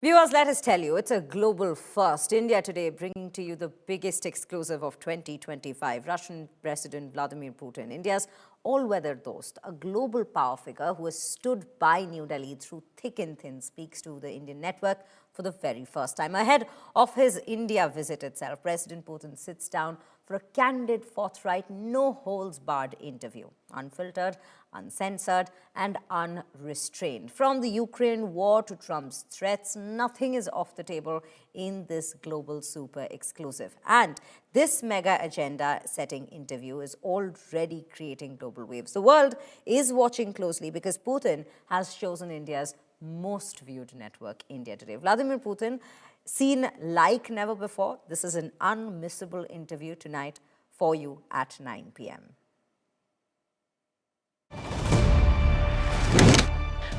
Viewers, let us tell you, it's a global first. India Today bringing to you the biggest exclusive of 2025. Russian President Vladimir Putin, India's all-weather dost, a global power figure who has stood by New Delhi through thick and thin, speaks to the Indian network for the very first time. Ahead of his India visit itself, President Putin sits down for a candid, forthright, no-holds-barred interview. Unfiltered, uncensored, and unrestrained. From the Ukraine war to Trump's threats, nothing is off the table in this global super exclusive. And this mega agenda-setting interview is already creating global waves. The world is watching closely because Putin has chosen India's most viewed network, India Today. Vladimir Putin, seen like never before. This is an unmissable interview tonight for you at 9 p.m.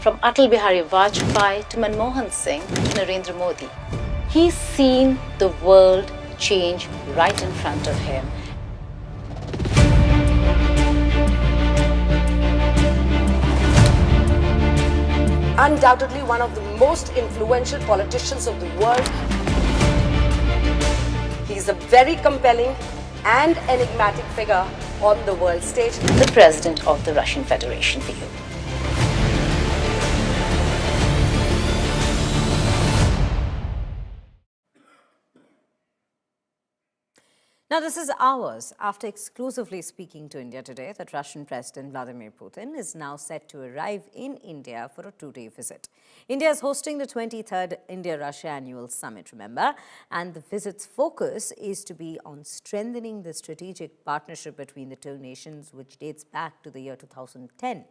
From Atal Bihari Vajpayee to Mohan Singh to Narendra Modi, he's seen the world change right in front of him. Undoubtedly one of the most influential politicians of the world. He's a very compelling and enigmatic figure on the world stage. The President of the Russian Federation for you. Now, this is hours after exclusively speaking to India Today that Russian President Vladimir Putin is now set to arrive in India for a two-day visit. India is hosting the 23rd India-Russia Annual Summit, remember, and the visit's focus is to be on strengthening the strategic partnership between the two nations, which dates back to the year 2010.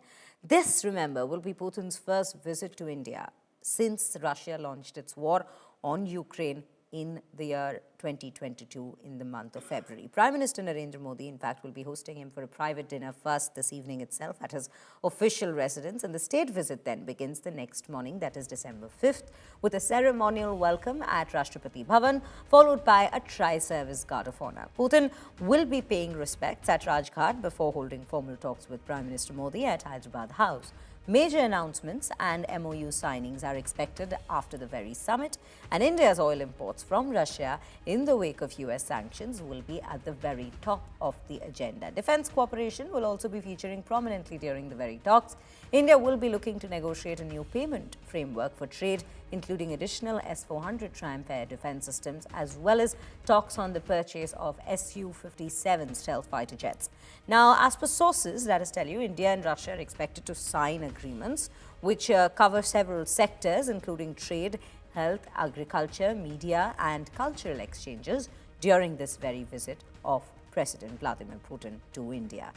This, remember, will be Putin's first visit to India since Russia launched its war on Ukraine in the year 2022 in the month of February. Prime Minister Narendra Modi, in fact, will be hosting him for a private dinner first this evening itself at his official residence, and the state visit then begins the next morning, that is December 5th, with a ceremonial welcome at Rashtrapati Bhavan, followed by a tri-service guard of honor. Putin will be paying respects at Rajghat before holding formal talks with Prime Minister Modi at Hyderabad House. Major announcements and MOU signings are expected after the very summit, and India's oil imports from Russia in the wake of US sanctions will be at the very top of the agenda. Defense cooperation will also be featuring prominently during the very talks. India will be looking to negotiate a new payment framework for trade, including additional S-400 Triumph air defense systems, as well as talks on the purchase of Su-57 stealth fighter jets. Now, as per sources, let us tell you, India and Russia are expected to sign agreements which cover several sectors, including trade, health, agriculture, media, and cultural exchanges during this very visit of President Vladimir Putin to India.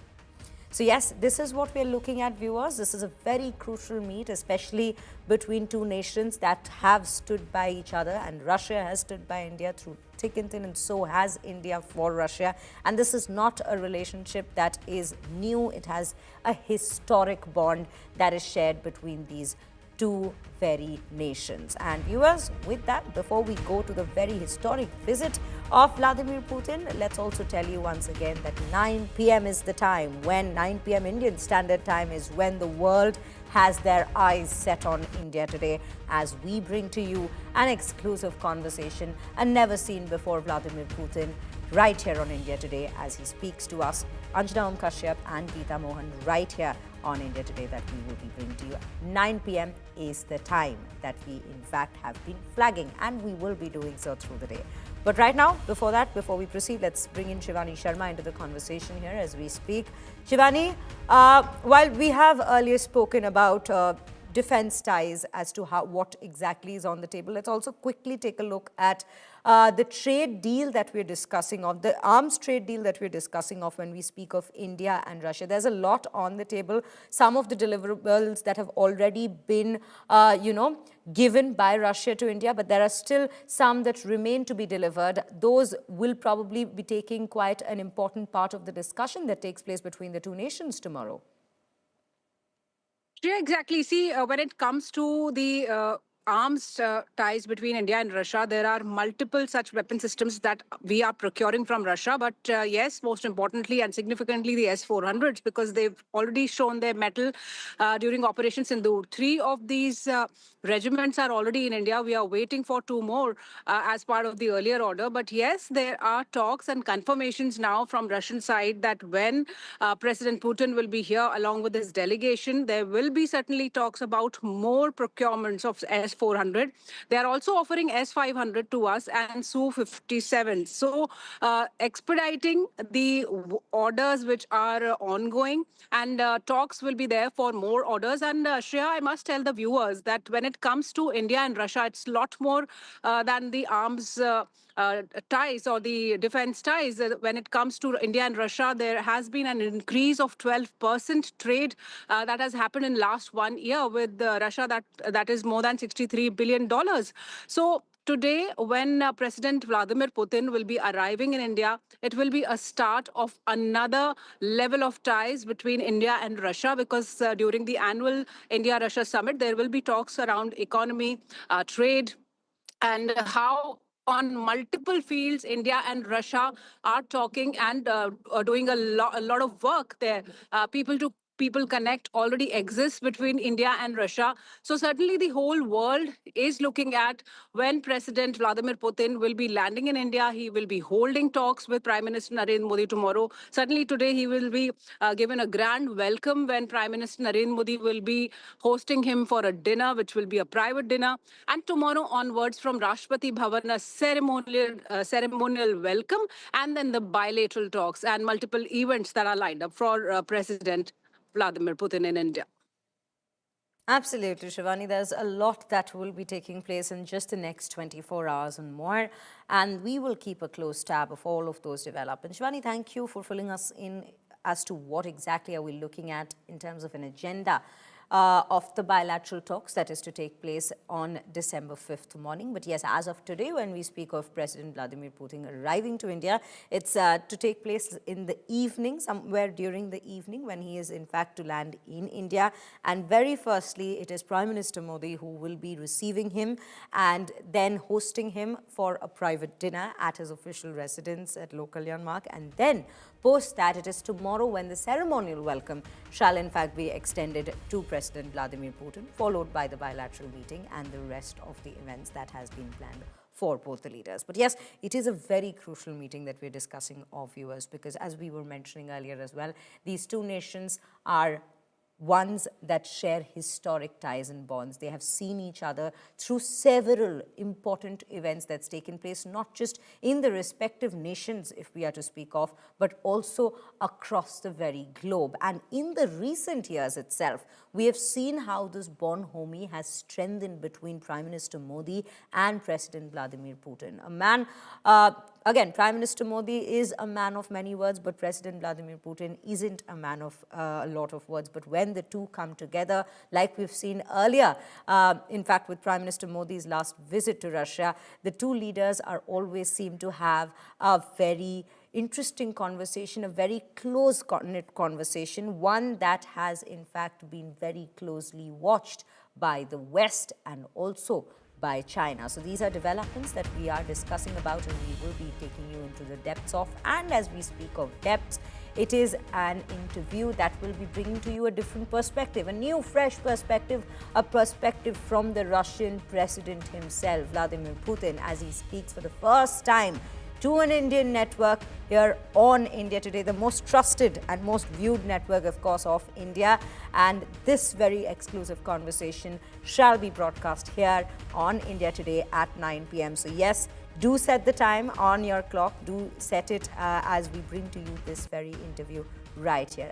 So yes, this is what we're looking at, viewers. This is a very crucial meet, especially between two nations that have stood by each other, and Russia has stood by India through thick and thin, and so has India for Russia. And this is not a relationship that is new. It has a historic bond that is shared between these two very nations. And viewers, with that, before we go to the very historic visit of Vladimir Putin, let's also tell you once again that 9 p.m. is the time when 9 p.m. Indian Standard Time is when the world has their eyes set on India Today, as we bring to you an exclusive conversation, a never seen before Vladimir Putin, right here on India Today as he speaks to us, Anjana, Kashyap and Geeta, Mohan, right here on India Today that we will be bringing to you. 9 p.m. is the time that we in fact have been flagging, and we will be doing so through the day. But right now, before we proceed, let's bring in Shivani Sharma into the conversation here as we speak. Shivani, while we have earlier spoken about defense ties as to what exactly is on the table, let's also quickly take a look at the trade deal that we're discussing of, the arms trade deal that we're discussing of when we speak of India and Russia. There's a lot on the table. Some of the deliverables that have already been, given by Russia to India, but there are still some that remain to be delivered. Those will probably be taking quite an important part of the discussion that takes place between the two nations tomorrow. Yeah, exactly. See, when it comes to the arms ties between India and Russia. There are multiple such weapon systems that we are procuring from Russia. But yes, most importantly and significantly, the S-400s, because they've already shown their mettle during Operation Sindoor. 3 of these regiments are already in India. We are waiting for 2 more as part of the earlier order. But yes, there are talks and confirmations now from Russian side that when President Putin will be here along with his delegation, there will be certainly talks about more procurements of S-400. They are also offering S-500 to us and Su-57. So expediting the orders which are ongoing, and talks will be there for more orders. And Shreya, I must tell the viewers that when it comes to India and Russia, it's a lot more than the arms ties or the defense ties. When it comes to India and Russia, there has been an increase of 12% trade that has happened in last 1 year with Russia. That is more than $63 billion. So today, when President Vladimir Putin will be arriving in India, it will be a start of another level of ties between India and Russia, because during the annual India-Russia summit, there will be talks around economy, trade, and how on multiple fields India and Russia are talking and are doing a lot of work there. People to people connect already exists between India and Russia. So certainly the whole world is looking at when President Vladimir Putin will be landing in India. He will be holding talks with Prime Minister Narendra Modi tomorrow. Certainly today he will be given a grand welcome when Prime Minister Narendra Modi will be hosting him for a dinner, which will be a private dinner. And tomorrow onwards from Rashtrapati Bhavan, a ceremonial welcome, and then the bilateral talks and multiple events that are lined up for President Vladimir Putin in India. Absolutely, Shivani. There's a lot that will be taking place in just the next 24 hours and more. And we will keep a close tab of all of those developments. Shivani, thank you for filling us in as to what exactly are we looking at in terms of an agenda of the bilateral talks that is to take place on December 5th morning. But yes, as of today, when we speak of President Vladimir Putin arriving to India, it's to take place in the evening, somewhere during the evening, when he is in fact to land in India. And very firstly, it is Prime Minister Modi who will be receiving him and then hosting him for a private dinner at his official residence at Lok Kalyan Marg. And then post that, it is tomorrow when the ceremonial welcome shall in fact be extended to President Vladimir Putin, followed by the bilateral meeting and the rest of the events that has been planned for both the leaders. But yes, it is a very crucial meeting that we're discussing, viewers, because as we were mentioning earlier as well, these two nations are ones that share historic ties and bonds. They have seen each other through several important events that's taken place, not just in the respective nations, if we are to speak of, but also across the very globe. And in the recent years itself, we have seen how this bonhomie has strengthened between Prime Minister Modi and President Vladimir Putin. A man, again, Prime Minister Modi is a man of many words, but President Vladimir Putin isn't a man of a lot of words. But when the two come together, like we've seen earlier, in fact, with Prime Minister Modi's last visit to Russia, the two leaders are always seem to have a very interesting conversation, a very close knit conversation, one that has in fact been very closely watched by the West and also by China. So these are developments that we are discussing about and we will be taking you into the depths of. And as we speak of depths, it is an interview that will be bringing to you a different perspective, a new, fresh perspective, a perspective from the Russian president himself, Vladimir Putin, as he speaks for the first time to an Indian network here on India Today, the most trusted and most viewed network, of course, of India. And this very exclusive conversation shall be broadcast here on India Today at 9 p.m. So yes, do set the time on your clock. Do set it as we bring to you this very interview right here.